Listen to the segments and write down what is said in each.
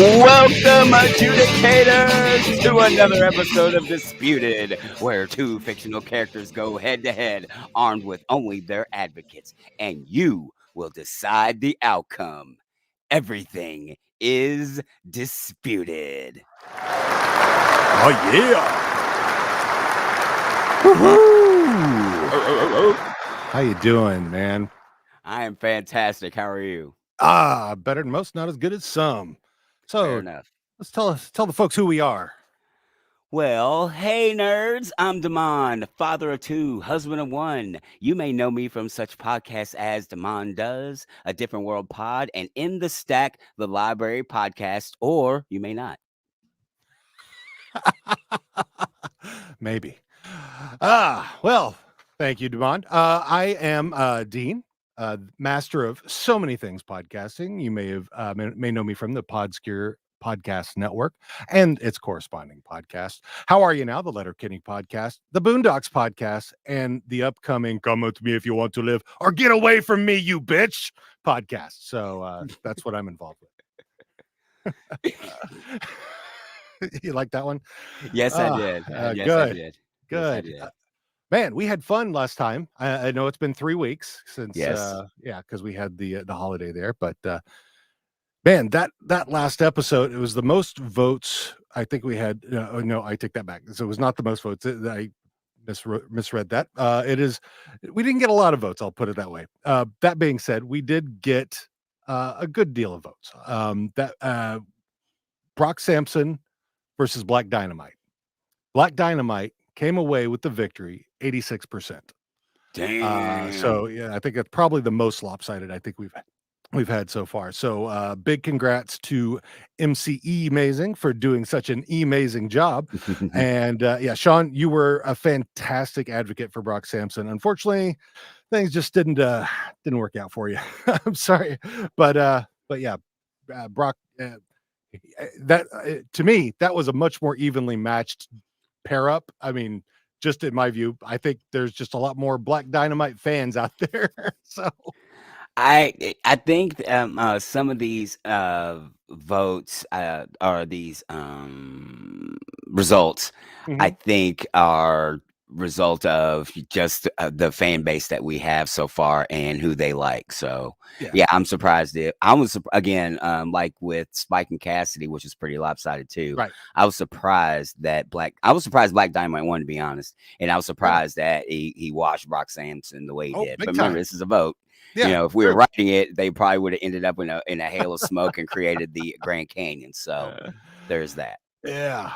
Welcome, adjudicators, to another episode of Disputed, where two fictional characters go head to head, armed with only their advocates, and you will decide the outcome. Everything is disputed. Oh yeah! Woohoo! How you doing, man? I am fantastic. How are you? Better than most, not as good as some. Fair So enough. let's tell the folks who we are. Well, hey nerds, I'm Damon, father of two, husband of one. You may know me from such podcasts as Damon Does, A Different World Pod, and In the Stack, the Library Podcast, or you may not. Maybe. Well, thank you, Demond. I am Dean, master of so many things podcasting. You may know me from the Podskier Podcast Network and its corresponding podcast. How Are You Now? The Letterkenny Podcast, the Boondocks Podcast, and the upcoming Come With Me If You Want to Live or Get Away From Me, You Bitch podcast. So that's what I'm involved with. You like that one? Yes, I did. Yes, Good. I did. Good. Yes, I did. Man, we had fun last time. I know it's been 3 weeks since, Yes. because we had the holiday there. But man, that last episode, it was the most votes I think we had. No, I take that back. So it was not the most votes. I misread that. We didn't get a lot of votes. I'll put it that way. That being said, we did get a good deal of votes. Brock Sampson versus Black Dynamite. Black Dynamite came away with the victory, 86%. Damn. So yeah, I think that's probably the most lopsided I think we've had so far. So big congrats to MCE Amazing for doing such an amazing job. And yeah, Sean, you were a fantastic advocate for Brock Sampson. Unfortunately, things just didn't work out for you. I'm sorry, but yeah, Brock. To me, that was a much more evenly matched pair up. I mean, just in my view, I think there's just a lot more Black Dynamite fans out there. So I think some of these votes or these results, I think are result of just the fan base that we have so far and who they like. So yeah, I'm surprised. I was again like with Spike and Cassidy, which is pretty lopsided too. Right. I was surprised Black Dynamite won, to be honest, and I was surprised that he washed Brock Sampson the way he did. But remember, this is a vote. Yeah, you know, if we were writing it, they probably would have ended up in a hail of smoke and created the Grand Canyon. So there's that. Yeah.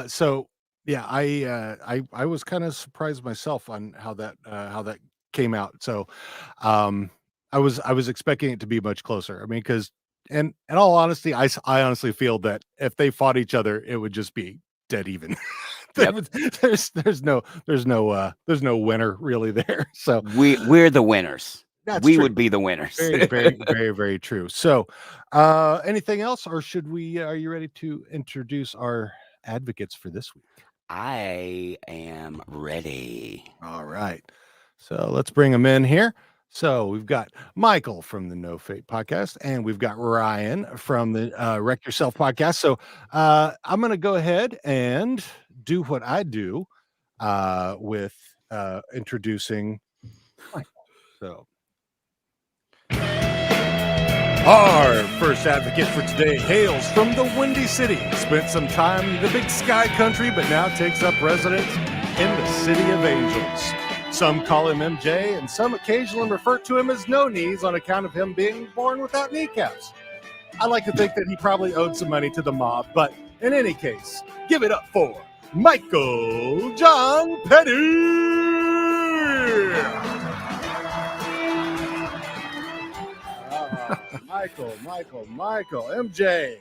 So yeah, I was kind of surprised myself on how that came out. So I was expecting it to be much closer. I mean, because in all honesty, I honestly feel that if they fought each other, it would just be dead even. There's no winner really there. So we're the winners. We would be the winners. Very, very, very, very true. So, anything else, or are you ready to introduce our advocates for this week? I am ready. All right. So let's bring them in here. So we've got Michael from the No Fate podcast, and we've got Ryan from the Wreck Yourself podcast. So I'm going to go ahead and do what I do with introducing Michael. So our first advocate for today hails from the Windy City. Spent some time in the Big Sky Country, but now takes up residence in the City of Angels. Some call him MJ, and some occasionally refer to him as No Knees on account of him being born without kneecaps. I like to think that he probably owed some money to the mob, but in any case, give it up for Michael John Petty! Michael, MJ.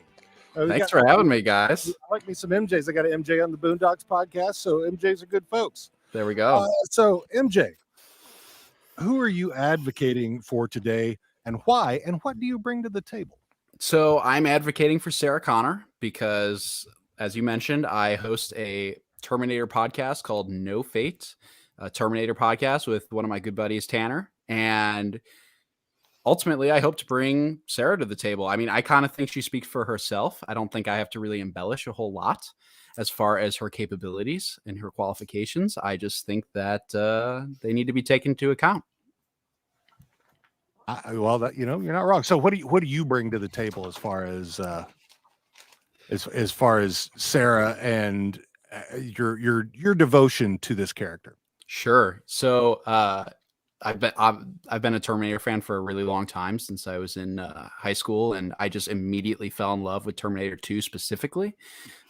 Thanks for having me, guys. I like me some MJs. I got an MJ on the Boondocks podcast, so MJs are good folks. There we go. So, MJ, who are you advocating for today, and why, and what do you bring to the table? So, I'm advocating for Sarah Connor because, as you mentioned, I host a Terminator podcast called No Fate, a Terminator podcast with one of my good buddies, Tanner, and ultimately, I hope to bring Sarah to the table. I mean, I kind of think she speaks for herself. I don't think I have to really embellish a whole lot as far as her capabilities and her qualifications. I just think that they need to be taken into account. Well, that you're not wrong. So, what do you bring to the table as far as Sarah and your devotion to this character? Sure. So I've been a Terminator fan for a really long time, since I was in high school, and I just immediately fell in love with Terminator 2 specifically.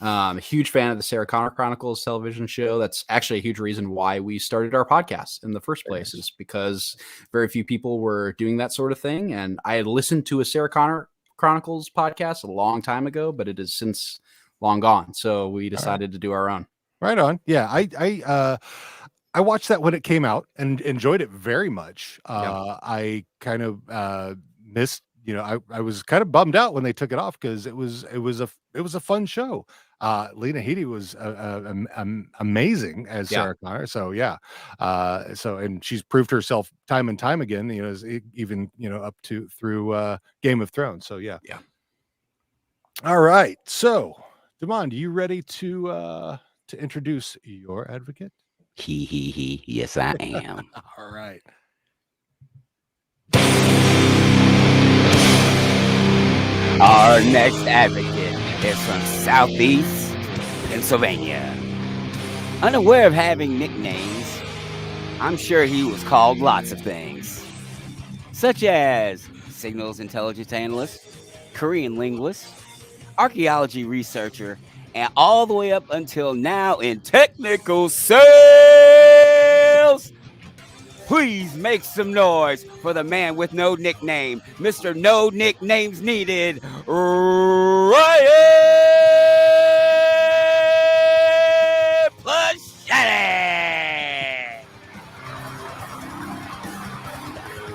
A huge fan of the Sarah Connor Chronicles television show. That's actually a huge reason why we started our podcast in the first place, is because very few people were doing that sort of thing. And I had listened to a Sarah Connor Chronicles podcast a long time ago, but it is since long gone. So we decided to do our own. Right on. Yeah, I watched that when it came out and enjoyed it very much. I kind of missed. I was kind of bummed out when they took it off, because it was a fun show. Lena Headey was amazing as Sarah Connor. So yeah, and she's proved herself time and time again. Even up to through Game of Thrones. So yeah. All right. So, Damon, you ready to introduce your advocate? He. Yes, I am. All right. Our next advocate is from Southeast Pennsylvania. Unaware of having nicknames, I'm sure he was called lots of things, such as signals intelligence analyst, Korean linguist, archaeology researcher, and all the way up until now in technical sales. Please make some noise for the man with no nickname, Mr. No Nicknames Needed, Ryan Pluschetti.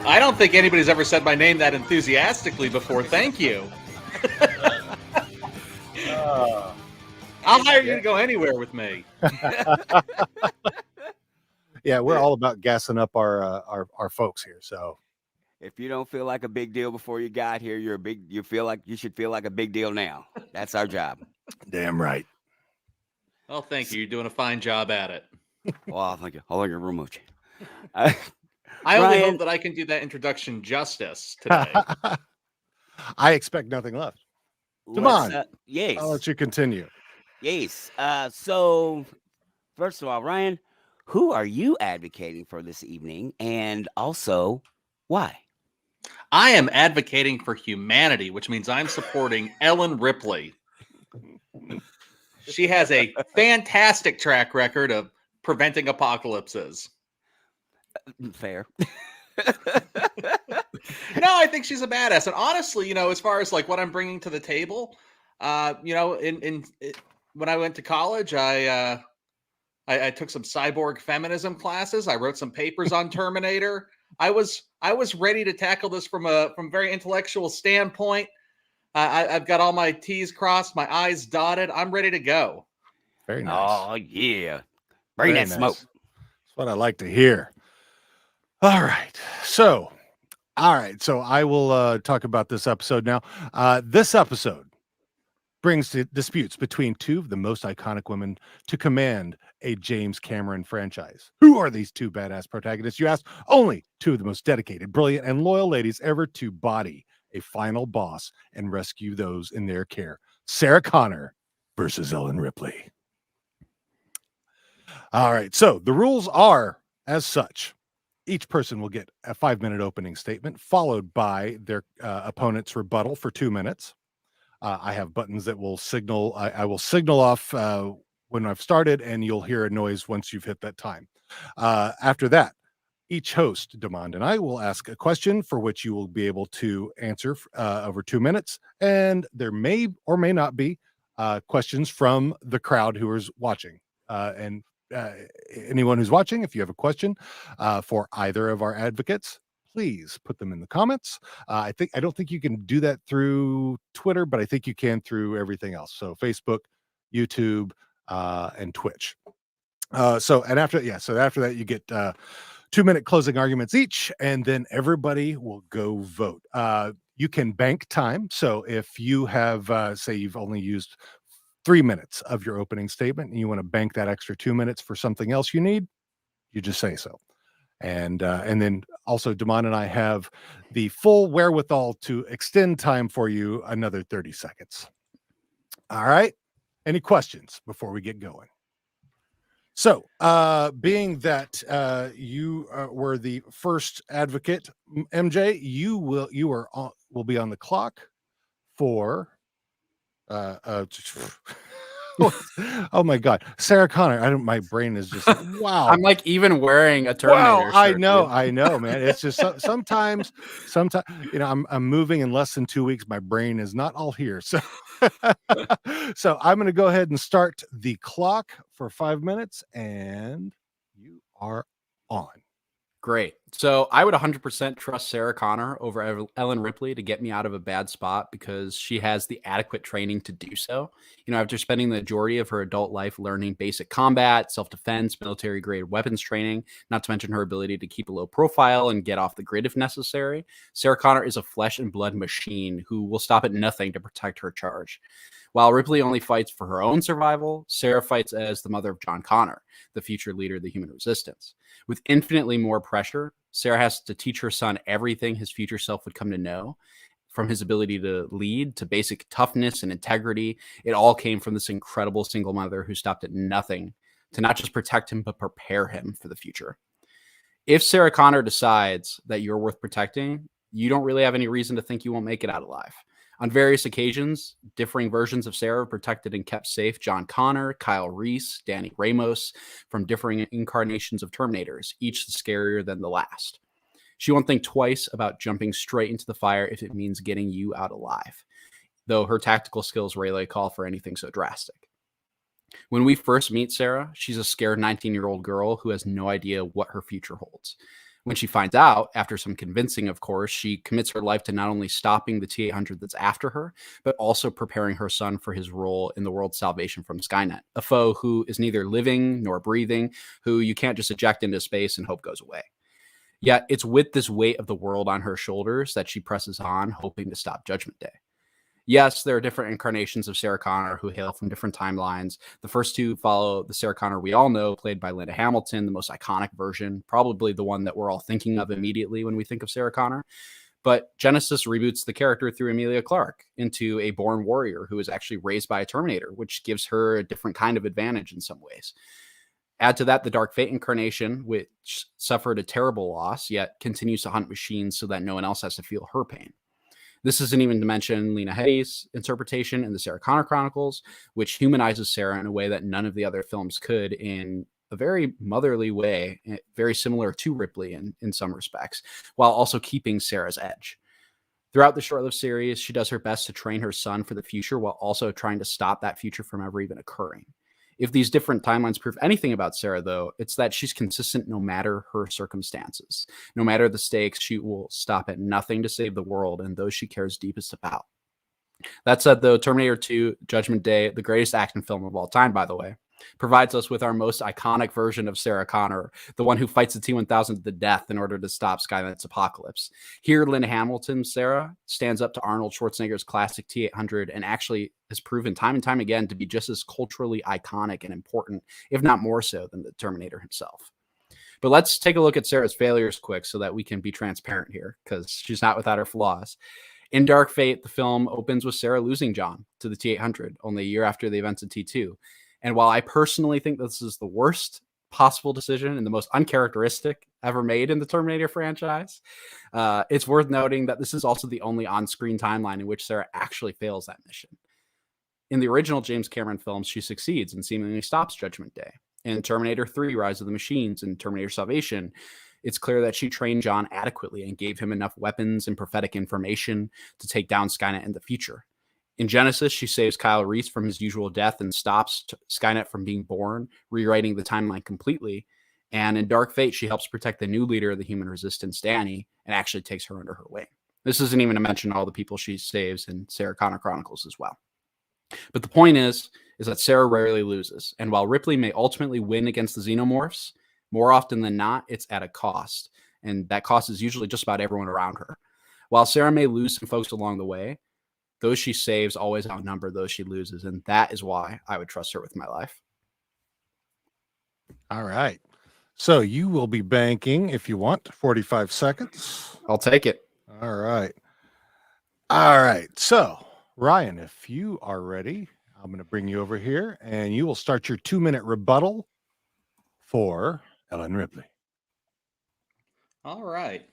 I don't think anybody's ever said my name that enthusiastically before. Thank you. I'll hire you to go anywhere with me. Yeah, we're all about gassing up our folks here. So if you don't feel like a big deal before you got here, you should feel like a big deal now. That's our job. Damn right. Oh, thank you. You're doing a fine job at it. Well, thank you. I like you very much. I only Ryan- hope that I can do that introduction justice today. I expect nothing less. Come on. Yes. I'll let you continue. Yes. So, first of all, Ryan, who are you advocating for this evening, and also why? I am advocating for humanity, which means I'm supporting Ellen Ripley. She has a fantastic track record of preventing apocalypses. Fair. No, I think she's a badass. And honestly, as far as like what I'm bringing to the table, when I went to college, I took some cyborg feminism classes. I wrote some papers on Terminator. I was ready to tackle this from a very intellectual standpoint. I've got all my T's crossed, my I's dotted. I'm ready to go. Very nice. Oh yeah, bring that smoke. That's what I like to hear. All right, so I will talk about this episode now. This episode brings disputes between two of the most iconic women to command a James Cameron franchise. Who are these two badass protagonists, you ask? Only two of the most dedicated, brilliant, and loyal ladies ever to body a final boss and rescue those in their care. Sarah Connor versus Ellen Ripley. All right, so the rules are as such. Each person will get a 5-minute opening statement, followed by their opponent's rebuttal for 2 minutes. I have buttons that will signal. I will signal off when I've started, and you'll hear a noise once you've hit that time. After that, each host, Demond and I, will ask a question for which you will be able to answer over 2 minutes, and there may or may not be questions from the crowd who is watching. Anyone who's watching, if you have a question for either of our advocates, please put them in the comments. I don't think you can do that through Twitter, but I think you can through everything else. So Facebook, YouTube, and Twitch. So after that, you get 2-minute closing arguments each, and then everybody will go vote. You can bank time. So if you have, say, you've only used 3 minutes of your opening statement and you want to bank that extra 2 minutes for something else you need, you just say so. And then also, Damon and I have the full wherewithal to extend time for you another 30 seconds. All right. Any questions before we get going? So, being that you were the first advocate, MJ, you will be on the clock for oh my God, Sarah Connor. My brain is just wow. I'm like even wearing a Wow, Terminator shirt. I know, man. It's just sometimes, I'm moving in less than 2 weeks. My brain is not all here. So, so I'm going to go ahead and start the clock for 5 minutes, and you are on. Great. So I would 100% trust Sarah Connor over Ellen Ripley to get me out of a bad spot because she has the adequate training to do so. After spending the majority of her adult life learning basic combat, self-defense, military-grade weapons training, not to mention her ability to keep a low profile and get off the grid if necessary, Sarah Connor is a flesh and blood machine who will stop at nothing to protect her charge. While Ripley only fights for her own survival, Sarah fights as the mother of John Connor, the future leader of the human resistance. With infinitely more pressure, Sarah has to teach her son everything his future self would come to know. From his ability to lead to basic toughness and integrity, it all came from this incredible single mother who stopped at nothing to not just protect him, but prepare him for the future. If Sarah Connor decides that you're worth protecting, you don't really have any reason to think you won't make it out alive. On various occasions, differing versions of Sarah protected and kept safe John Connor, Kyle Reese, Danny Ramos from differing incarnations of Terminators, each scarier than the last. She won't think twice about jumping straight into the fire if it means getting you out alive, though her tactical skills rarely call for anything so drastic. When we first meet Sarah, she's a scared 19-year-old girl who has no idea what her future holds. When she finds out, after some convincing, of course, she commits her life to not only stopping the T-800 that's after her, but also preparing her son for his role in the world's salvation from Skynet, a foe who is neither living nor breathing, who you can't just eject into space and hope goes away. Yet it's with this weight of the world on her shoulders that she presses on, hoping to stop Judgment Day. Yes, there are different incarnations of Sarah Connor who hail from different timelines. The first two follow the Sarah Connor we all know, played by Linda Hamilton, the most iconic version, probably the one that we're all thinking of immediately when we think of Sarah Connor. But Genesis reboots the character through Emilia Clarke into a born warrior who is actually raised by a Terminator, which gives her a different kind of advantage in some ways. Add to that the Dark Fate incarnation, which suffered a terrible loss, yet continues to hunt machines so that no one else has to feel her pain. This isn't even to mention Lena Headey's interpretation in the Sarah Connor Chronicles, which humanizes Sarah in a way that none of the other films could, in a very motherly way, very similar to Ripley in some respects, while also keeping Sarah's edge. Throughout the short-lived series, she does her best to train her son for the future while also trying to stop that future from ever even occurring. If these different timelines prove anything about Sarah, though, it's that she's consistent no matter her circumstances. No matter the stakes, she will stop at nothing to save the world and those she cares deepest about. That said, though, Terminator 2 Judgment Day, the greatest action film of all time, by the way, provides us with our most iconic version of Sarah Connor, the one who fights the T-1000 to the death in order to stop Skynet's apocalypse. Here, Linda Hamilton's Sarah stands up to Arnold Schwarzenegger's classic T-800 and actually has proven time and time again to be just as culturally iconic and important, if not more so, than the Terminator himself. But let's take a look at Sarah's failures quick so that we can be transparent here, because she's not without her flaws. In Dark Fate, the film opens with Sarah losing John to the T-800, only a year after the events of T2. And while I personally think this is the worst possible decision and the most uncharacteristic ever made in the Terminator franchise, it's worth noting that this is also the only on-screen timeline in which Sarah actually fails that mission. In the original James Cameron films, she succeeds and seemingly stops Judgment Day. In Terminator 3, Rise of the Machines, and Terminator Salvation, it's clear that she trained John adequately and gave him enough weapons and prophetic information to take down Skynet in the future. In Genesis, she saves Kyle Reese from his usual death and stops Skynet from being born, rewriting the timeline completely. And in Dark Fate, she helps protect the new leader of the human resistance, Danny, and actually takes her under her wing. This isn't even to mention all the people she saves in Sarah Connor Chronicles as well. But the point is that Sarah rarely loses. And while Ripley may ultimately win against the Xenomorphs, More often than not, it's at a cost. And that cost is usually just about everyone around her. While Sarah may lose some folks along the way, those she saves always outnumber those she loses. And that is why I would trust her with my life. All right. So you will be banking, if you want, 45 seconds. I'll take it. All right. All right. So, Ryan, if you are ready, I'm going to bring you over here and you will start your 2-minute rebuttal for Ellen Ripley. All right.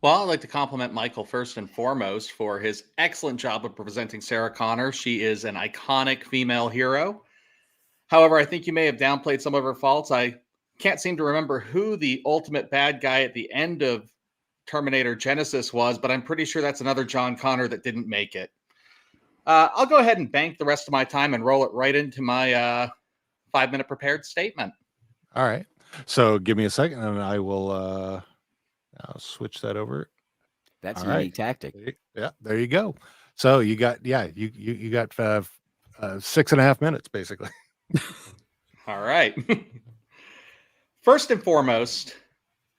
Well, I'd like to compliment Michael first and foremost for his excellent job of presenting Sarah Connor. She is an iconic female hero. However, I think you may have downplayed some of her faults. I can't seem to remember who the ultimate bad guy at the end of Terminator Genesis was, but I'm pretty sure that's another John Connor that didn't make it. I'll go ahead and bank the rest of my time and roll it right into my 5-minute prepared statement. All right. So give me a second and I will I'll switch that over. That's All a right. unique tactic. Yeah, there you go. So you got you got 6.5 minutes basically. All right. First and foremost,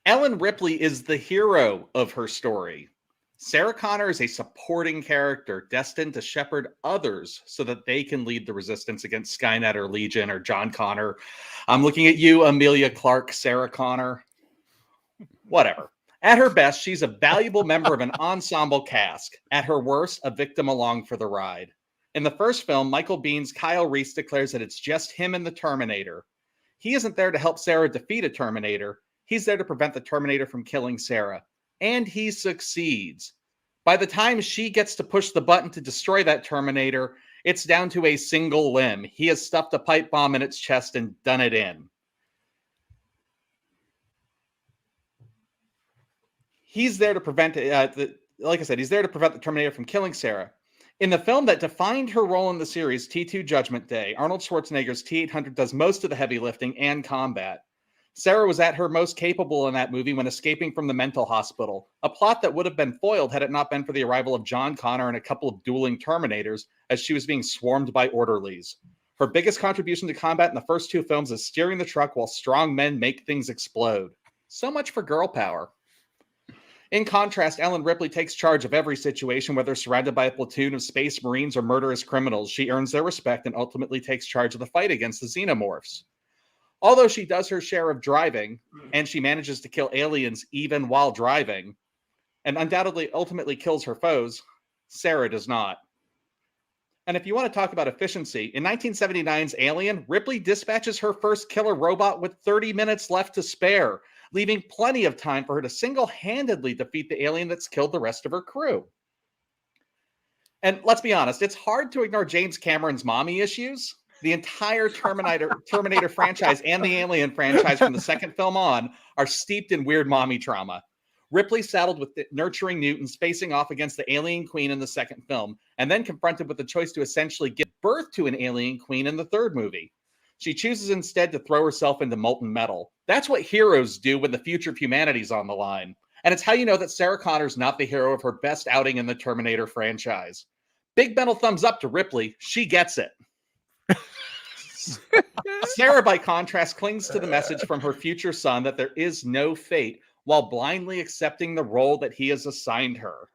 Ellen Ripley is the hero of her story. Sarah Connor is a supporting character destined to shepherd others so that they can lead the resistance against Skynet or Legion or John Connor. I'm looking at you, Amelia Clark, Sarah Connor. Whatever. At her best, she's a valuable member of an ensemble cast. At her worst, a victim along for the ride. In the first film, Michael Bihn's Kyle Reese declares that it's just him and the Terminator. He isn't there to help Sarah defeat a Terminator. He's there to prevent the Terminator from killing Sarah. And he succeeds. By the time she gets to push the button to destroy that Terminator, it's down to a single limb. He has stuffed a pipe bomb in its chest and done it in. He's there to prevent, like I said, he's there to prevent the Terminator from killing Sarah. In the film that defined her role in the series, T2 Judgment Day, Arnold Schwarzenegger's T-800 does most of the heavy lifting and combat. Sarah was at her most capable in that movie when escaping from the mental hospital, a plot that would have been foiled had it not been for the arrival of John Connor and a couple of dueling Terminators as she was being swarmed by orderlies. Her biggest contribution to combat in the first 2 films is steering the truck while strong men make things explode. So much for girl power. In contrast, Ellen Ripley takes charge of every situation, whether surrounded by a platoon of space marines or murderous criminals. She earns their respect and ultimately takes charge of the fight against the xenomorphs. Although she does her share of driving, and she manages to kill aliens even while driving, and undoubtedly ultimately kills her foes, Sarah does not. And if you want to talk about efficiency, in 1979's Alien, Ripley dispatches her first killer robot with 30 minutes left to spare, leaving plenty of time for her to single-handedly defeat the alien that's killed the rest of her crew. And let's be honest, it's hard to ignore James Cameron's mommy issues. The entire Terminator franchise and the Alien franchise from the second film on are steeped in weird mommy trauma. Ripley saddled with nurturing mutants facing off against the alien queen in the second film, and then confronted with the choice to essentially give birth to an alien queen in the third movie. She chooses instead to throw herself into molten metal. That's what heroes do when the future of humanity's on the line. And it's how you know that Sarah Connor's not the hero of her best outing in the Terminator franchise. Big mental thumbs up to Ripley. She gets it. Sarah, by contrast, clings to the message from her future son that there is no fate while blindly accepting the role that he has assigned her.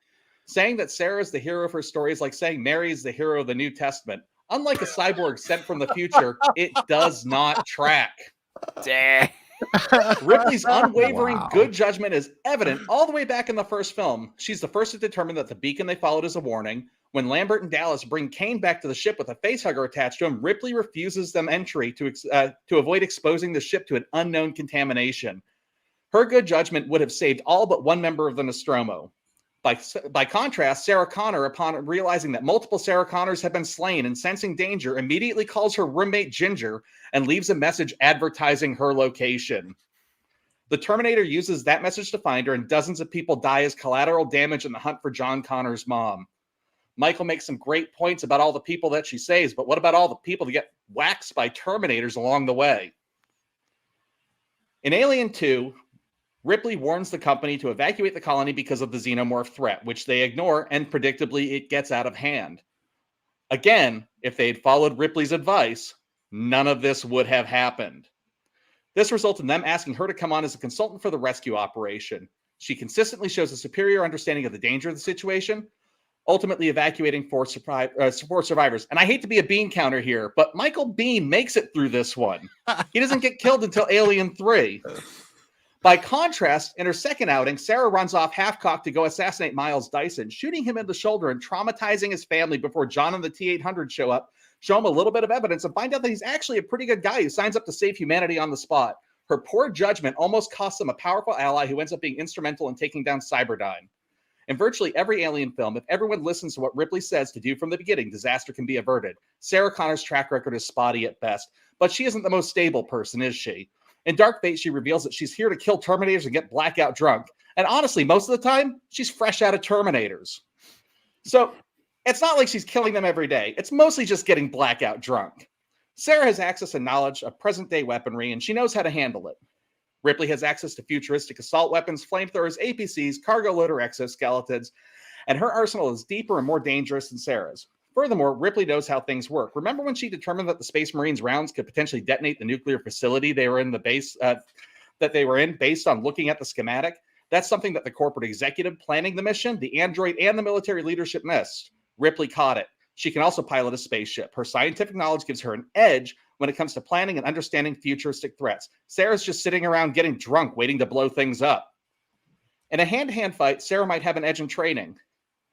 Saying that Sarah is the hero of her story is like saying Mary is the hero of the New Testament. Unlike a cyborg sent from the future, it does not track. Ripley's unwavering good judgment is evident all the way back in the first film. She's the first to determine that the beacon they followed is a warning. When Lambert and Dallas bring Kane back to the ship with a facehugger attached to him, Ripley refuses them entry to avoid exposing the ship to an unknown contamination. Her good judgment would have saved all but one member of the Nostromo. By contrast, Sarah Connor, upon realizing that multiple Sarah Connors have been slain and sensing danger, immediately calls her roommate Ginger and leaves a message advertising her location. The Terminator uses that message to find her, and dozens of people die as collateral damage in the hunt for John Connor's mom. Michael makes some great points about all the people that she saves, but what about all the people that get waxed by Terminators along the way? In Alien 2, Ripley warns the company to evacuate the colony because of the xenomorph threat, which they ignore, and predictably it gets out of hand. Again, if they had followed Ripley's advice, none of this would have happened. This resulted in them asking her to come on as a consultant for the rescue operation. She consistently shows a superior understanding of the danger of the situation, ultimately evacuating four survivors. And I hate to be a bean counter here, but Michael Biehn makes it through this one. He doesn't get killed until Alien 3. By contrast, in her second outing, Sarah runs off half-cocked to go assassinate Miles Dyson, shooting him in the shoulder and traumatizing his family before John and the T-800 show up, show him a little bit of evidence, and find out that he's actually a pretty good guy who signs up to save humanity on the spot. Her poor judgment almost costs them a powerful ally who ends up being instrumental in taking down Cyberdyne. In virtually every Alien film, if everyone listens to what Ripley says to do from the beginning, disaster can be averted. Sarah Connor's track record is spotty at best, but she isn't the most stable person, is she? In Dark Fate, she reveals that she's here to kill Terminators and get blackout drunk. And honestly, most of the time, she's fresh out of Terminators. So it's not like she's killing them every day. It's mostly just getting blackout drunk. Sarah has access and knowledge of present-day weaponry, and she knows how to handle it. Ripley has access to futuristic assault weapons, flamethrowers, APCs, cargo loader exoskeletons, and her arsenal is deeper and more dangerous than Sarah's. Furthermore, Ripley knows how things work. Remember when she determined that the Space Marines rounds could potentially detonate the nuclear facility they were in the base that they were in based on looking at the schematic? That's something that the corporate executive planning the mission, the android, and the military leadership missed. Ripley caught it. She can also pilot a spaceship. Her scientific knowledge gives her an edge when it comes to planning and understanding futuristic threats. Sarah's just sitting around getting drunk, waiting to blow things up. In a hand-to-hand fight, Sarah might have an edge in training,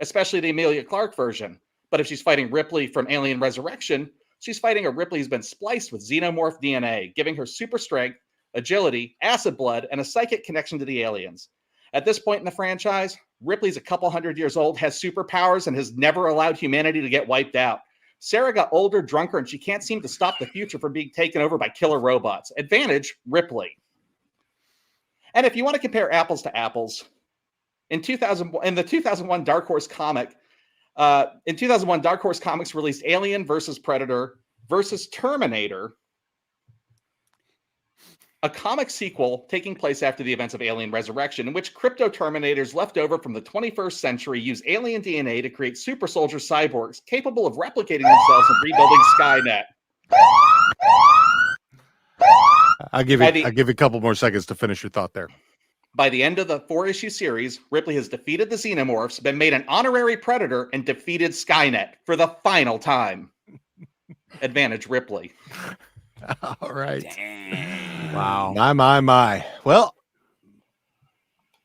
especially the Emilia Clarke version. But if she's fighting Ripley from Alien Resurrection, she's fighting a Ripley who's been spliced with xenomorph DNA, giving her super strength, agility, acid blood, and a psychic connection to the aliens. At this point in the franchise, Ripley's a couple hundred years old, has superpowers, and has never allowed humanity to get wiped out. Sarah got older, drunker, and she can't seem to stop the future from being taken over by killer robots. Advantage, Ripley. And if you want to compare apples to apples, in the 2001 Dark Horse comic, in 2001, Dark Horse Comics released Alien versus Predator versus Terminator, a comic sequel taking place after the events of Alien Resurrection, in which crypto-terminators left over from the 21st century use alien DNA to create super soldier cyborgs capable of replicating themselves and rebuilding Skynet. I'll give you a couple more seconds to finish your thought there. By the end of the 4-issue series, Ripley has defeated the Xenomorphs, been made an honorary Predator, and defeated Skynet for the final time. Advantage, Ripley. All right. Dang. Wow. My. Well,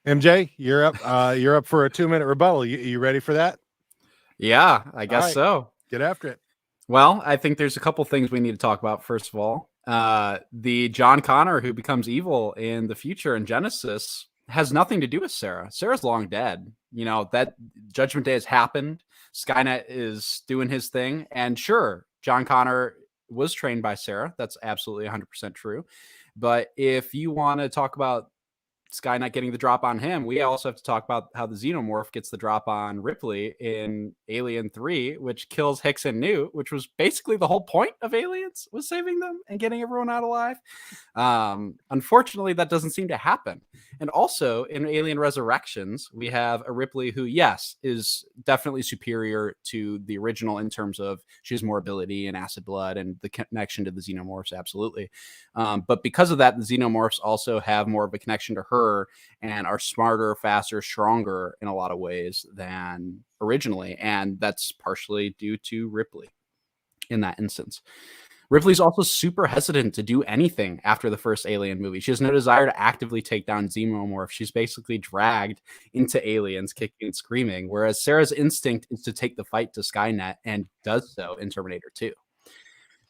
MJ, you're up. You're up for a 2-minute rebuttal. You ready for that? Yeah, I guess right. so. Get after it. Well, I think there's a couple things we need to talk about. First of all, the John Connor who becomes evil in the future in Genesis has nothing to do with Sarah. Sarah's long dead. You know, that Judgment Day has happened. Skynet is doing his thing. And sure, John Connor was trained by Sarah. That's absolutely 100% true. But if you want to talk about Skynet getting the drop on him, we also have to talk about how the Xenomorph gets the drop on Ripley in Alien 3, which kills Hicks and Newt, which was basically the whole point of Aliens, was saving them and getting everyone out alive. Unfortunately, that doesn't seem to happen. And also in Alien Resurrections, we have a Ripley who, yes, is definitely superior to the original in terms of she has more ability and acid blood and the connection to the Xenomorphs, absolutely. But because of that, the Xenomorphs also have more of a connection to her and are smarter, faster, stronger in a lot of ways than originally. And that's partially due to Ripley in that instance. Ripley's also super hesitant to do anything after the first Alien movie. She has no desire to actively take down Xenomorph. She's basically dragged into aliens kicking and screaming, whereas Sarah's instinct is to take the fight to Skynet and does so in Terminator 2.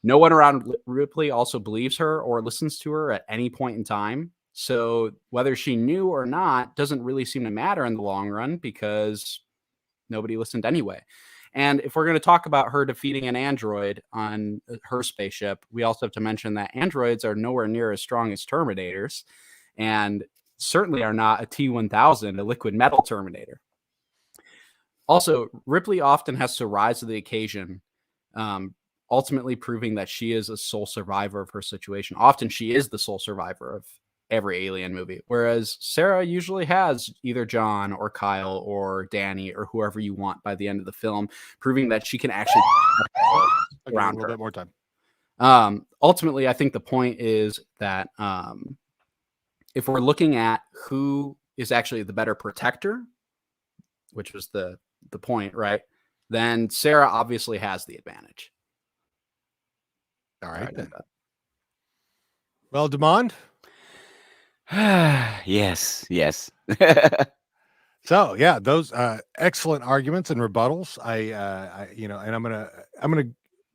No one around Ripley also believes her or listens to her at any point in time. So whether she knew or not doesn't really seem to matter in the long run because nobody listened anyway. And if we're going to talk about her defeating an android on her spaceship, we also have to mention that androids are nowhere near as strong as Terminators and certainly are not a T-1000, a liquid metal Terminator. Also, Ripley often has to rise to the occasion, ultimately proving that she is a sole survivor of her situation. Often she is the sole survivor of every Alien movie, whereas Sarah usually has either John or Kyle or Danny or whoever you want by the end of the film, proving that she can actually around a little bit more time. Ultimately, I think the point is that if we're looking at who is actually the better protector, which was the point, right? Then Sarah obviously has the advantage. All right then. Well, Demond. Yes. So yeah, those excellent arguments and rebuttals. And I'm gonna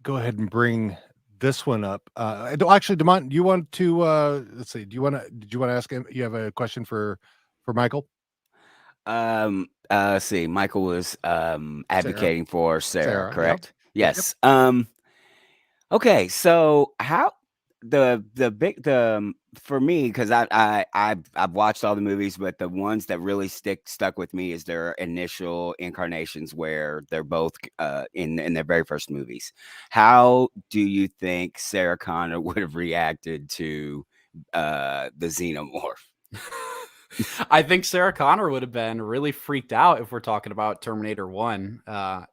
go ahead and bring this one up. Actually, Demont, you want to let's see. Did you want to ask him? You have a question for Michael? Let's see. Michael was advocating for Sarah, Sarah, correct? Yep. Yes. Okay, so how the for me, because I've watched all the movies, but the ones that really stuck with me is their initial incarnations where they're both in their very first movies. How do you think Sarah Connor would have reacted to the xenomorph? I think Sarah Connor would have been really freaked out if we're talking about Terminator 1.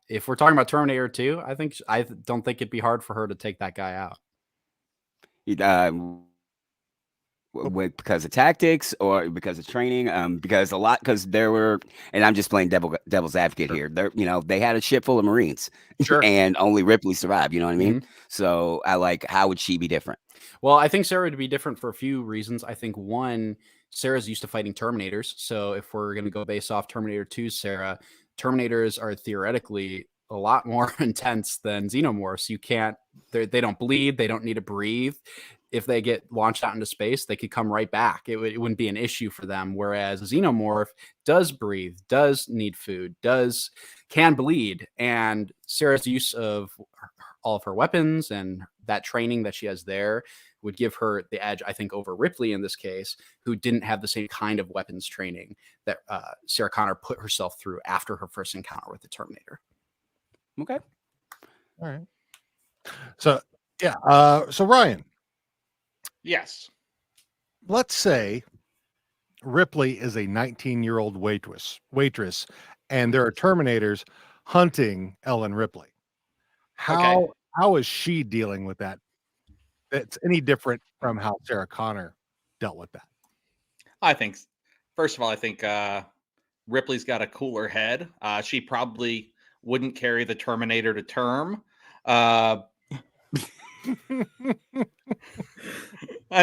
If we're talking about Terminator 2, I don't think it'd be hard for her to take that guy out. Because of tactics or because of training, because there were, and I'm just playing devil's advocate Sure. here. They had a ship full of Marines, Sure. and only Ripley survived. You know what I mean? So how would she be different? Well, I think Sarah would be different for a few reasons. I think one, Sarah's used to fighting Terminators. So if we're going to go based off Terminator 2, Sarah, Terminators are theoretically a lot more intense than Xenomorphs. They don't bleed. They don't need to breathe. If they get launched out into space, they could come right back. It wouldn't be an issue for them. Whereas a Xenomorph does breathe, does need food, can bleed. And Sarah's use of all of her weapons and that training that she has there would give her the edge, I think, over Ripley in this case, who didn't have the same kind of weapons training that Sarah Connor put herself through after her first encounter with the Terminator. Okay. All right. So yeah. So Ryan. Yes. Let's say Ripley is a 19-year-old waitress, and there are Terminators hunting Ellen Ripley. How is she dealing with that? That's any different from how Sarah Connor dealt with that? I think, first of all, Ripley's got a cooler head. She probably wouldn't carry the Terminator to term. I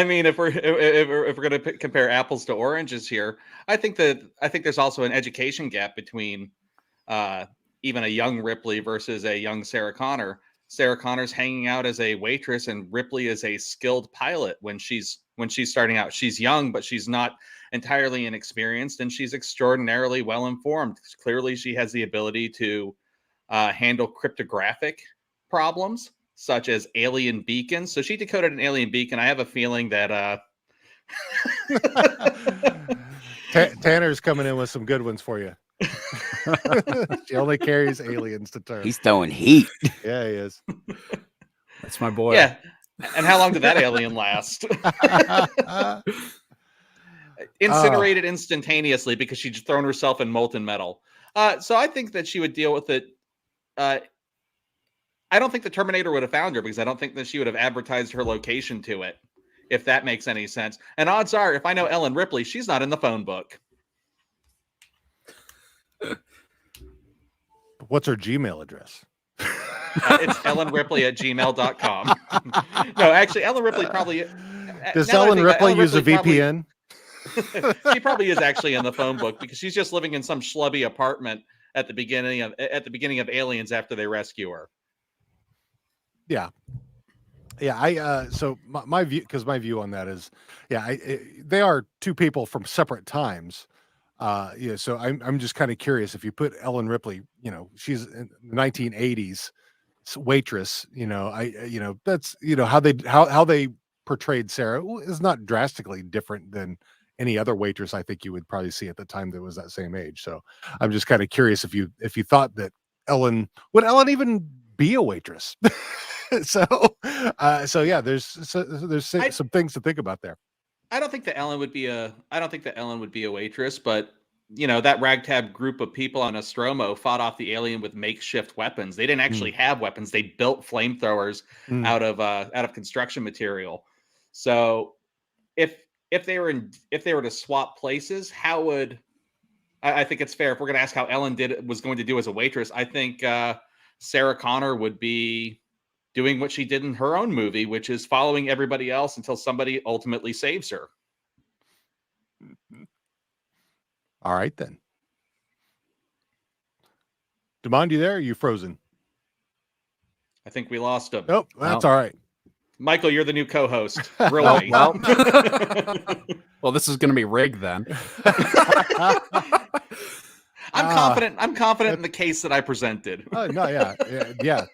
mean, if we're going to compare apples to oranges here, I think there's also an education gap between even a young Ripley versus a young Sarah Connor. Sarah Connor's hanging out as a waitress, and Ripley is a skilled pilot when she's starting out. She's young, but she's not entirely inexperienced, and she's extraordinarily well informed. Clearly, she has the ability to handle cryptographic problems, such as alien beacons. So she decoded an alien beacon. I have a feeling that Tanner's coming in with some good ones for you. She only carries aliens to term. He's throwing heat. Yeah, he is. That's my boy. Yeah. And how long did that alien last? Incinerated instantaneously because she'd thrown herself in molten metal. So I think that she would deal with it. I don't think the Terminator would have found her because I don't think that she would have advertised her location to it, if that makes any sense. And odds are, if I know Ellen Ripley, she's not in the phone book. What's her Gmail address? It's ellenripley@gmail.com. No, actually, Ellen Ripley probably... Does Ellen Ripley use a VPN? She probably is actually in the phone book because she's just living in some schlubby apartment at the beginning of Aliens after they rescue her. Yeah. So my view, because my view on that is, they are two people from separate times. So I'm just kind of curious if you put Ellen Ripley, she's in the 1980s waitress, that's how they portrayed Sarah is not drastically different than any other waitress I think you would probably see at the time that was that same age. So I'm just kind of curious if you thought that would Ellen even be a waitress? So yeah, there's some things to think about there. I don't think that Ellen would be a waitress, but that ragtag group of people on Nostromo fought off the alien with makeshift weapons. They didn't actually have weapons. They built flamethrowers out of construction material. So if they were to swap places, how would I think it's fair if we're going to ask how Ellen was going to do as a waitress? I think Sarah Connor would be doing what she did in her own movie, which is following everybody else until somebody ultimately saves her. All right, then. Demond, you there? Or are you frozen? I think we lost him. Oh, that's all right. Michael, you're the new co-host. Really? Well, well, this is going to be rigged then. I'm confident in the case that I presented. No, yeah.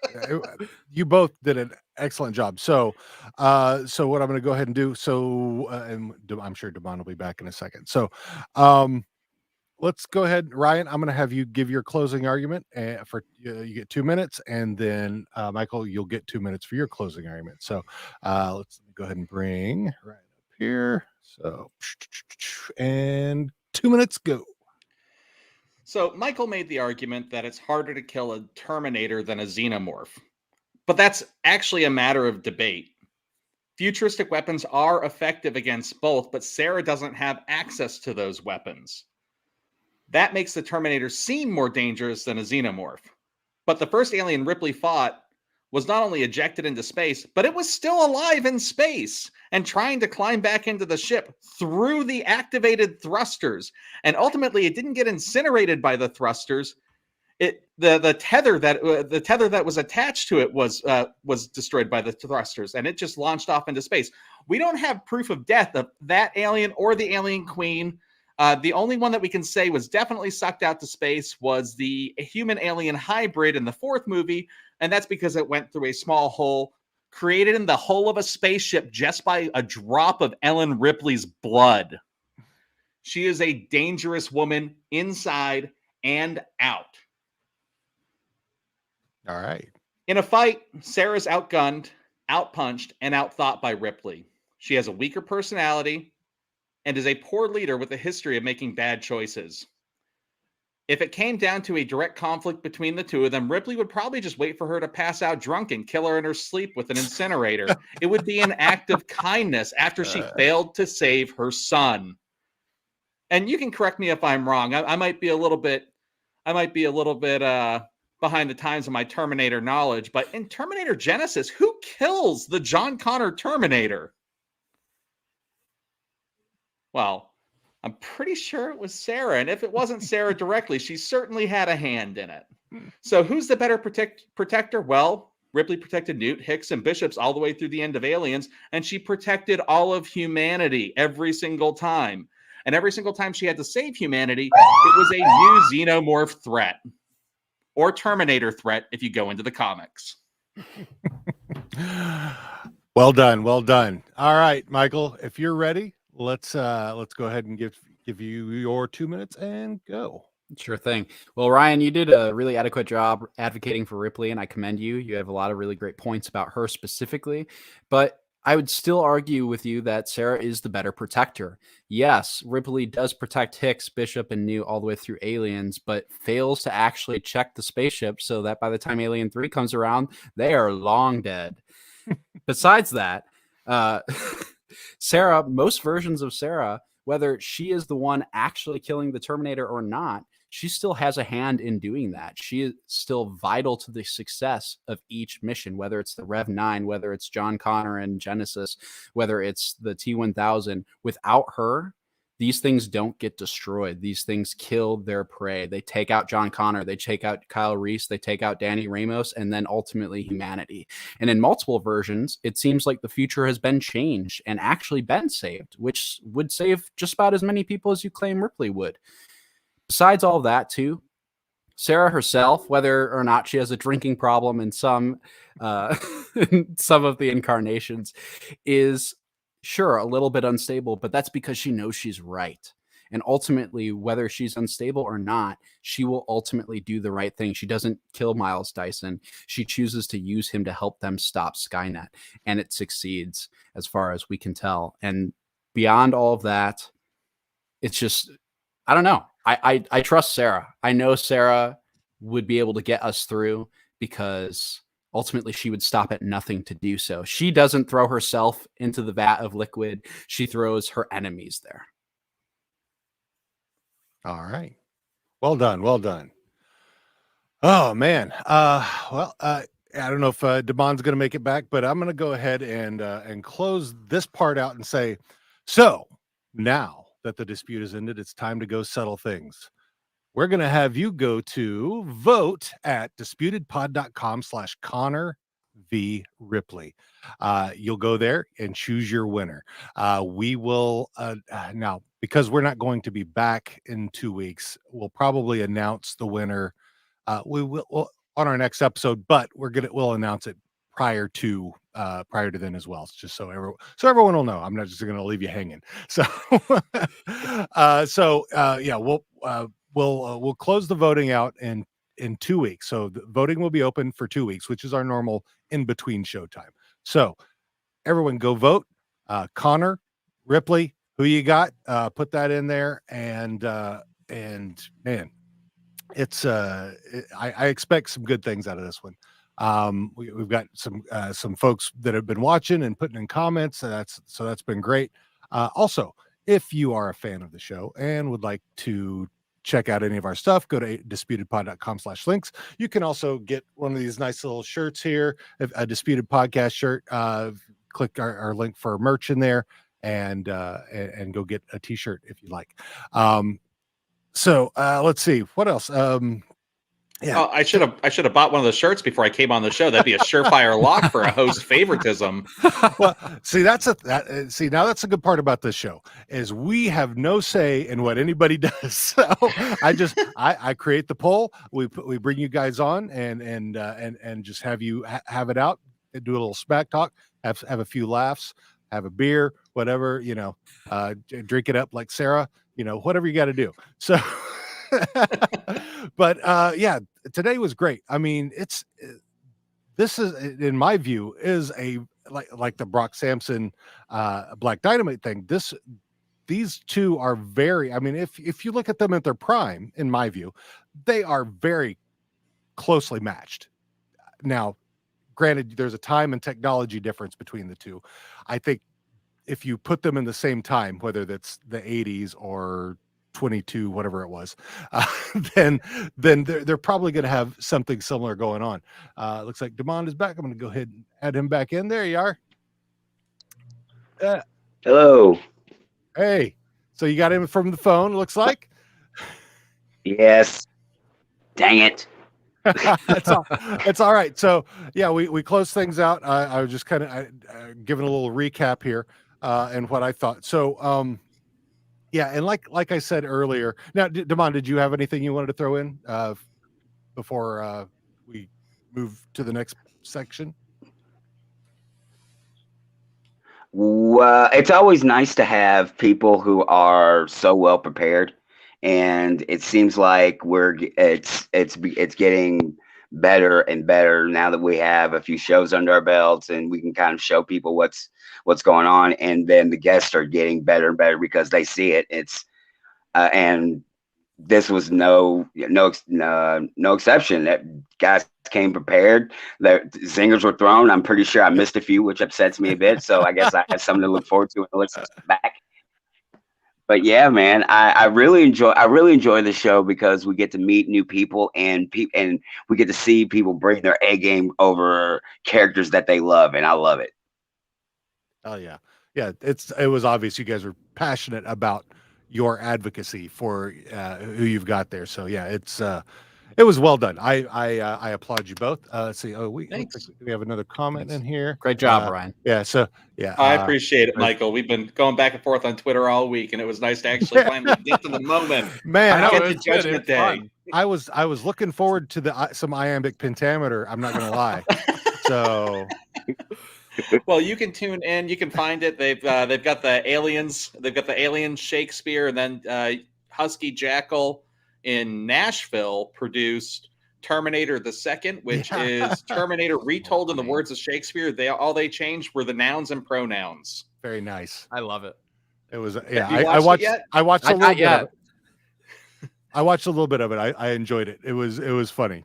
You both did an excellent job. So what I'm going to go ahead and do. So, and I'm sure Demond will be back in a second. So, let's go ahead, Ryan. I'm going to have you give your closing argument. For you get 2 minutes, and then Michael, you'll get 2 minutes for your closing argument. So, let's go ahead and bring Ryan up here. So, and 2 minutes, go. So Michael made the argument that it's harder to kill a Terminator than a xenomorph. But that's actually a matter of debate. Futuristic weapons are effective against both, but Sarah doesn't have access to those weapons. That makes the Terminator seem more dangerous than a xenomorph. But the first alien Ripley fought was not only ejected into space, but it was still alive in space and trying to climb back into the ship through the activated thrusters. And ultimately, it didn't get incinerated by the thrusters. The tether that was attached to it was destroyed by the thrusters, and it just launched off into space. We don't have proof of death of that alien or the alien queen. The only one that we can say was definitely sucked out to space was the human-alien hybrid in the fourth movie, and that's because it went through a small hole created in the hull of a spaceship just by a drop of Ellen Ripley's blood. She is a dangerous woman inside and out. All right. In a fight, Sarah's outgunned, outpunched, and outthought by Ripley. She has a weaker personality and is a poor leader with a history of making bad choices. If it came down to a direct conflict between the two of them, Ripley would probably just wait for her to pass out drunk and kill her in her sleep with an incinerator. It would be an act of kindness after she failed to save her son. And you can correct me if I'm wrong. I might be a little bit behind the times of my Terminator knowledge, but in Terminator Genesis, who kills the John Connor Terminator? Well, I'm pretty sure it was Sarah, and if it wasn't Sarah directly, she certainly had a hand in it. So who's the better protector? Well, Ripley protected Newt, Hicks, and Bishops all the way through the end of Aliens, and she protected all of humanity every single time. And every single time she had to save humanity, it was a new xenomorph threat. Or Terminator threat if you go into the comics. Well done. All right, Michael, if you're ready, let's go ahead and give you your 2 minutes and go. Sure thing. Well, Ryan, you did a really adequate job advocating for Ripley, and I commend you. You have a lot of really great points about her specifically, but I would still argue with you that Sarah is the better protector. Yes, Ripley does protect Hicks, Bishop, and Newt all the way through Aliens, but fails to actually check the spaceship so that by the time Alien 3 comes around, they are long dead. Besides that, Sarah, most versions of Sarah, whether she is the one actually killing the Terminator or not, she still has a hand in doing that. She is still vital to the success of each mission, whether it's the Rev 9, whether it's John Connor and Genesis, whether it's the T-1000. Without her, these things don't get destroyed. These things kill their prey. They take out John Connor. They take out Kyle Reese. They take out Danny Ramos, and then ultimately humanity. And in multiple versions, it seems like the future has been changed and actually been saved, which would save just about as many people as you claim Ripley would. Besides all that, too, Sarah herself, whether or not she has a drinking problem in some of the incarnations, is sure a little bit unstable, but that's because she knows she's right. And ultimately, whether she's unstable or not, she will ultimately do the right thing. She doesn't kill Miles Dyson. She chooses to use him to help them stop Skynet. And it succeeds, as far as we can tell. And beyond all of that, it's just, I don't know. I trust Sarah. I know Sarah would be able to get us through because ultimately she would stop at nothing to do so. She doesn't throw herself into the vat of liquid. She throws her enemies there. All right. Well done. Well done. Oh man. I don't know if Devon's going to make it back, but I'm going to go ahead and close this part out and say, so now that the dispute is ended, it's time to go settle things. We're going to have you go to vote at disputedpod.com/Connor v. Ripley. You'll go there and choose your winner. We will now, because we're not going to be back in 2 weeks, we'll probably announce the winner. We will on our next episode, but we'll announce it prior to then as well. It's just so everyone will know. I'm not just going to leave you hanging. So, we'll close the voting out in 2 weeks. So the voting will be open for 2 weeks, which is our normal in between showtime. So everyone go vote. Connor, Ripley, who you got? Put that in there, and man, it's I expect some good things out of this one. We've got some folks that have been watching and putting in comments. That's been great. Also, if you are a fan of the show and would like to check out any of our stuff, go to disputedpod.com/links. You can also get one of these nice little shirts here, a Disputed Podcast shirt. Click our link for merch in there and go get a t-shirt if you like. So let's see what else. Yeah, I should have bought one of the shirts before I came on the show. That'd be a surefire lock for a host favoritism. Well, see, now that's a good part about this show is we have no say in what anybody does. So I create the poll. We bring you guys on and just have you have it out and do a little smack talk, have a few laughs, have a beer, whatever, drink it up like Sarah, whatever you got to do. So. But yeah, today was great. I mean, this is, in my view, is a like the Brock Sampson Black Dynamite thing. These two are very, I mean, if you look at them at their prime, in my view, they are very closely matched. Now, granted, there's a time and technology difference between the two. I think if you put them in the same time, whether that's the 80s or 22, whatever it was, then they're probably going to have something similar going on. Looks like Demond is back. I'm going to go ahead and add him back in. There you are. Hello. Hey, so you got him from the phone, looks like. Yes. Dang it. It's all right. So yeah, we close things out. I was just kind of giving a little recap here and what I thought. So yeah, and like I said earlier, now, Demond, did you have anything you wanted to throw in before we move to the next section? Well, it's always nice to have people who are so well prepared, and it seems like it's getting better and better now that we have a few shows under our belts, and we can kind of show people what's going on, and then the guests are getting better and better because they see it. It's and this was no exception. That guys came prepared. The zingers were thrown. I'm pretty sure I missed a few, which upsets me a bit. So I guess I have something to look forward to when I listen back. But yeah, man, I really enjoy the show because we get to meet new people and we get to see people bring their A game over characters that they love, and I love it. Oh yeah. It was obvious you guys were passionate about your advocacy for who you've got there. So yeah, it was well done. I applaud you both. Let's see. Oh, we have another comment in here. Great job, Ryan. Yeah. So yeah, I appreciate it, Michael. We've been going back and forth on Twitter all week, and it was nice to actually finally get to the moment. Man, I get to Judgment Day. I was looking forward to some iambic pentameter. I'm not going to lie. So. Well, you can tune in. You can find it. They've got the aliens. They've got the alien Shakespeare, and then Husky Jackal in Nashville produced Terminator the Second, which is Terminator retold in the words of Shakespeare. All they changed were the nouns and pronouns. Very nice. I love it. It was I watched. I watched a little bit of it. I watched a little bit of it. I enjoyed it. It was funny.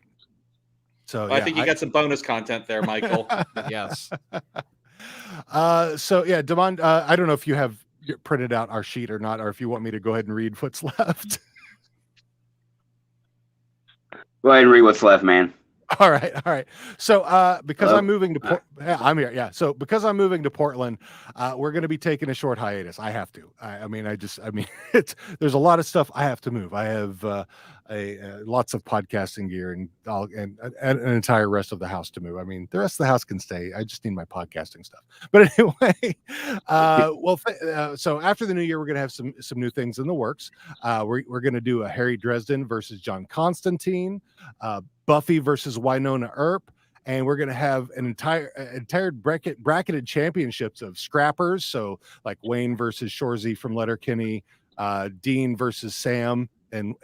So I think you got some bonus content there, Michael. Yes. So yeah, Damon, I don't know if you have printed out our sheet or not, or if you want me to go ahead and read what's left. Go ahead and read what's left, man. All right. So, because Hello? I'm moving to yeah, I'm here. Yeah. So because I'm moving to Portland, we're going to be taking a short hiatus. I have to. I mean, there's a lot of stuff I have to move. I have lots of podcasting gear and an entire rest of the house to move. I mean, the rest of the house can stay. I just need my podcasting stuff. But anyway, so after the new year, we're going to have some new things in the works. We're going to do a Harry Dresden versus John Constantine. Buffy versus Winona Earp, and we're going to have an entire bracketed championships of scrappers. So like Wayne versus Shorzy from Letterkenny, Dean versus Sam, and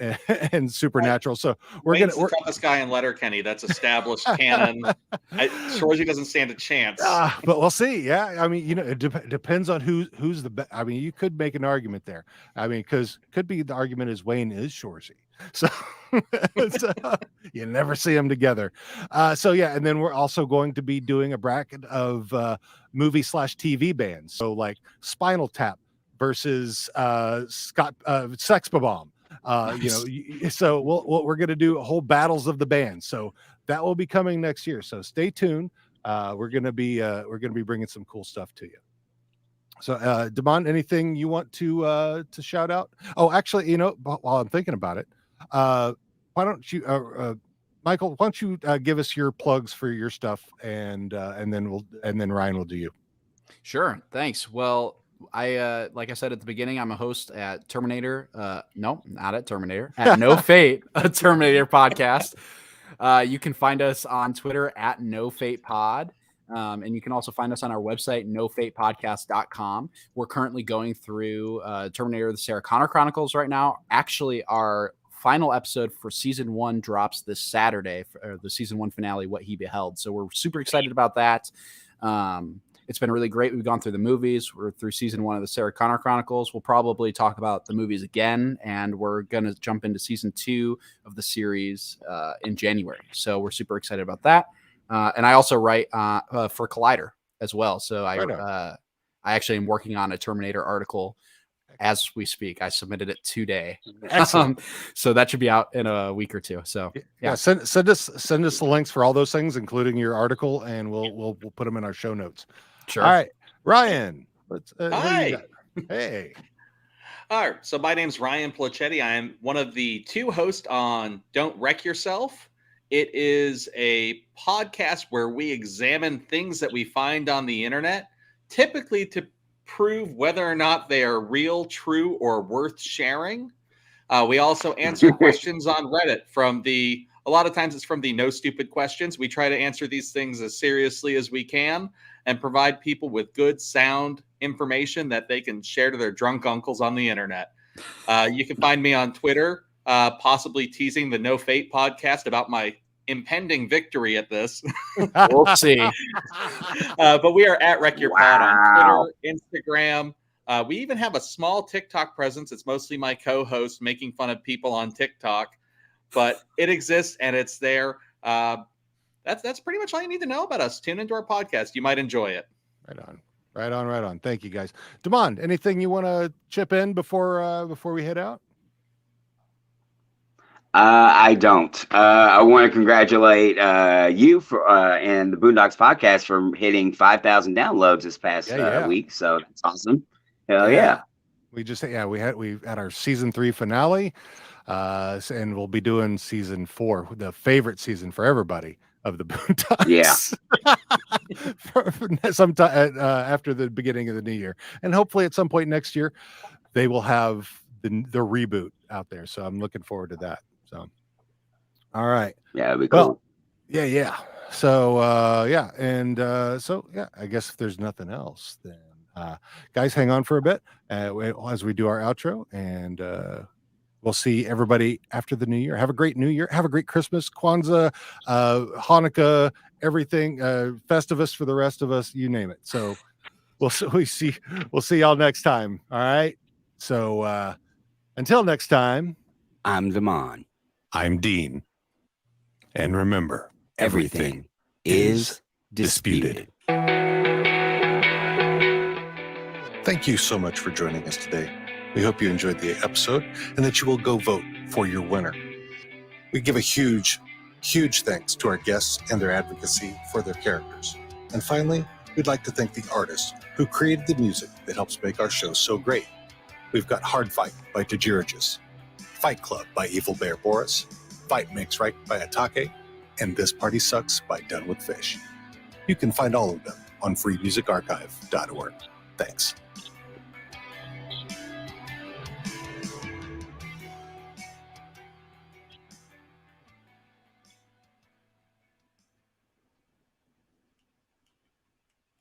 Supernatural. So we're the toughest guy in Letterkenny. That's established canon. Shorzy doesn't stand a chance. But we'll see. Yeah, I mean, it depends on who's the best. I mean, you could make an argument there. I mean, because could be the argument is Wayne is Shorzy. So, you never see them together. So yeah, and then we're also going to be doing a bracket of movie/TV bands. So like Spinal Tap versus Sex Bomb. Nice. So we're going to do whole battles of the bands. So that will be coming next year. So stay tuned. We're going to be bringing some cool stuff to you. So, Damon, anything you want to shout out? Oh, actually, while I'm thinking about it, why don't you, Michael? Why don't you give us your plugs for your stuff, and then Ryan will do you. Sure. Thanks. Well, I like I said at the beginning, I'm a host at Terminator. No, not at Terminator. At No Fate, a Terminator podcast. You can find us on Twitter at No Fate Pod. And you can also find us on our website, nofatepodcast.com. We're currently going through Terminator: The Sarah Connor Chronicles right now. Actually, our final episode for season 1 drops this Saturday, for the season 1 finale, What He Beheld. So we're super excited about that. It's been really great. We've gone through the movies. We're through season 1 of the Sarah Connor Chronicles. We'll probably talk about the movies again, and we're going to jump into season 2 of the series in January. So we're super excited about that. And I also write for Collider as well. So I actually am working on a Terminator article as we speak. I submitted it today. So that should be out in a week or two. So yeah, send us the links for all those things, including your article, and we'll put them in our show notes. Sure. All right, Ryan. Hi. Hey. All right. So my name's Ryan Placetti. I am one of the 2 hosts on Don't Wreck Yourself. It is a podcast where we examine things that we find on the internet, typically to prove whether or not they are real, true, or worth sharing. We also answer questions on Reddit a lot of times it's from the No Stupid Questions. We try to answer these things as seriously as we can and provide people with good, sound information that they can share to their drunk uncles on the internet. You can find me on Twitter, possibly teasing the No Fate podcast about my impending victory at this. We'll see. But we are at Wreck Your Pod on Twitter, Instagram. We even have a small TikTok presence. It's mostly my co-host making fun of people on TikTok, but it exists and it's there. That's pretty much all you need to know about us. Tune into our podcast. You might enjoy it. Right on. Thank you, guys. Damon, anything you want to chip in before we head out? I don't. I want to congratulate you for and the Boondocks podcast for hitting 5,000 downloads this past week. So that's awesome. Hell yeah. We had our season 3 finale, and we'll be doing season 4, the favorite season for everybody of the Boondocks. Yeah. for sometime after the beginning of the new year, and hopefully at some point next year, they will have the reboot out there. So I'm looking forward to that. So, all right. Yeah, that'd be cool. Well, yeah. So, I guess if there's nothing else, then guys, hang on for a bit as we do our outro, and we'll see everybody after the new year. Have a great new year. Have a great Christmas, Kwanzaa, Hanukkah, everything, Festivus for the rest of us, you name it. So we'll see y'all next time. All right. So until next time, I'm Damon. I'm Dean. And remember, Everything is disputed. Thank you so much for joining us today. We hope you enjoyed the episode and that you will go vote for your winner. We give a huge thanks to our guests and their advocacy for their characters. And finally, we'd like to thank the artists who created the music that helps make our show so great. We've got Hard Fight by Tajirigis, Fight Club by Evil Bear Boris, Fight Makes Right by Atake, and This Party Sucks by Done With Fish. You can find all of them on freemusicarchive.org. Thanks.